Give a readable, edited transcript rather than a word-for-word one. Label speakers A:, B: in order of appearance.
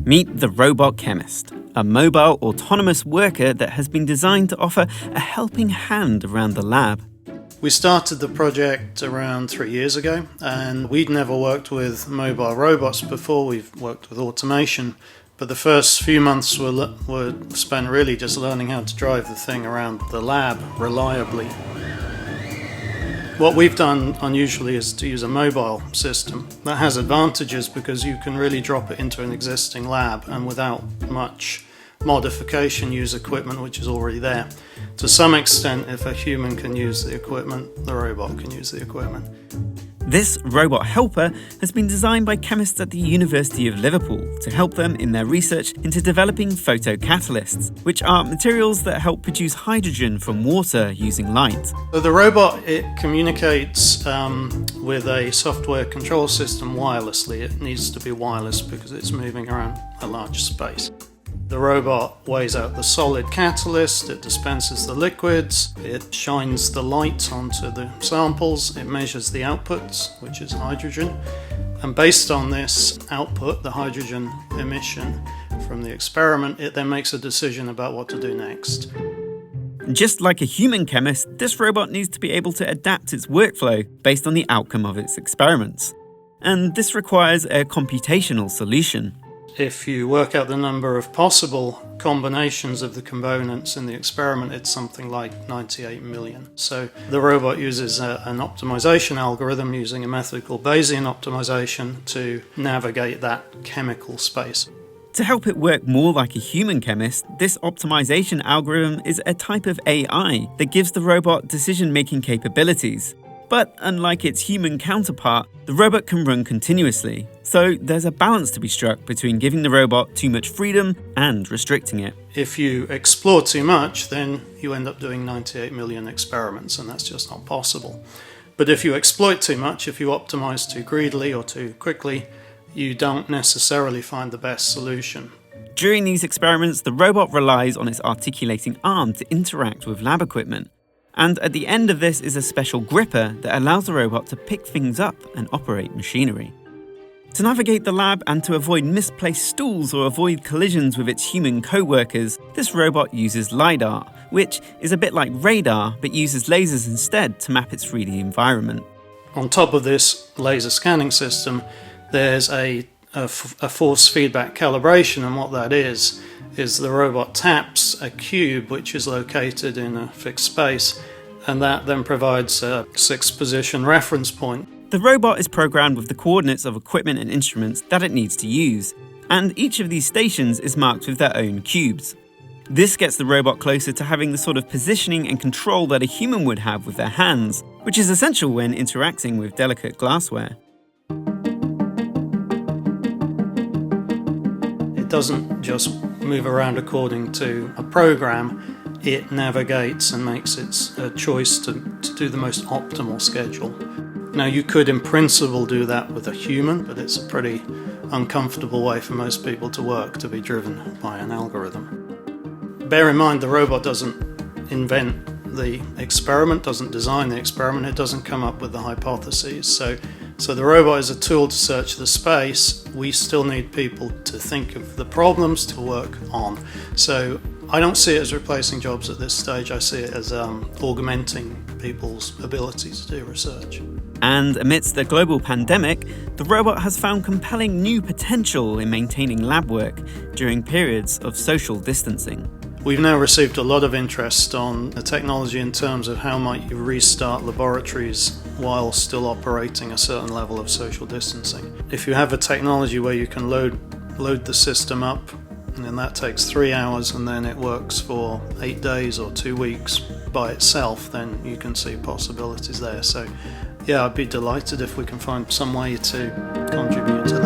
A: Meet the robot chemist, a mobile autonomous worker that has been designed to offer a helping hand around the lab.
B: We started the project around 3 years ago, and we'd never worked with mobile robots before. We've worked with automation, but the first few months were spent really just learning how to drive the thing around the lab reliably. What we've done unusually is to use a mobile system. That has advantages because you can really drop it into an existing lab and without much modification use equipment which is already there. To some extent, if a human can use the equipment, the robot can use the equipment.
A: This robot helper has been designed by chemists at the University of Liverpool to help them in their research into developing photocatalysts, which are materials that help produce hydrogen from water using light.
B: So the robot, it communicates with a software control system wirelessly. It needs to be wireless because it's moving around a large space. The robot weighs out the solid catalyst, it dispenses the liquids, it shines the light onto the samples, it measures the outputs, which is hydrogen, and based on this output, the hydrogen emission from the experiment, it then makes a decision about what to do next.
A: Just like a human chemist, this robot needs to be able to adapt its workflow based on the outcome of its experiments. And this requires a computational solution.
B: If you work out the number of possible combinations of the components in the experiment, it's something like 98 million. So the robot uses an optimization algorithm using a method called Bayesian optimization to navigate that chemical space.
A: To help it work more like a human chemist, this optimization algorithm is a type of AI that gives the robot decision-making capabilities. But unlike its human counterpart, the robot can run continuously, so there's a balance to be struck between giving the robot too much freedom and restricting it.
B: If you explore too much, then you end up doing 98 million experiments, and that's just not possible. But if you exploit too much, if you optimize too greedily or too quickly, you don't necessarily find the best solution.
A: During these experiments, the robot relies on its articulating arm to interact with lab equipment. And at the end of this is a special gripper that allows the robot to pick things up and operate machinery. To navigate the lab and to avoid misplaced stools or avoid collisions with its human co-workers, this robot uses LiDAR, which is a bit like radar but uses lasers instead to map its 3D environment.
B: On top of this laser scanning system, there's a force feedback calibration, and what that is the robot taps a cube which is located in a fixed space, and that then provides a 6-position reference point.
A: The robot is programmed with the coordinates of equipment and instruments that it needs to use, and each of these stations is marked with their own cubes. This gets the robot closer to having the sort of positioning and control that a human would have with their hands, which is essential when interacting with delicate glassware.
B: It doesn't just move around according to a program, it navigates and makes its choice to do the most optimal schedule. Now, you could in principle do that with a human, but it's a pretty uncomfortable way for most people to work, to be driven by an algorithm. Bear in mind, the robot doesn't invent the experiment, doesn't design the experiment, it doesn't come up with the hypotheses. So the robot is a tool to search the space. We still need people to think of the problems to work on. So I don't see it as replacing jobs at this stage. I see it as augmenting people's ability to do research.
A: And amidst the global pandemic, the robot has found compelling new potential in maintaining lab work during periods of social distancing.
B: We've now received a lot of interest on the technology in terms of how might you restart laboratories while still operating a certain level of social distancing. If you have a technology where you can load the system up, and then that takes 3 hours and then it works for 8 days or 2 weeks by itself, then you can see possibilities there. So yeah, I'd be delighted if we can find some way to contribute to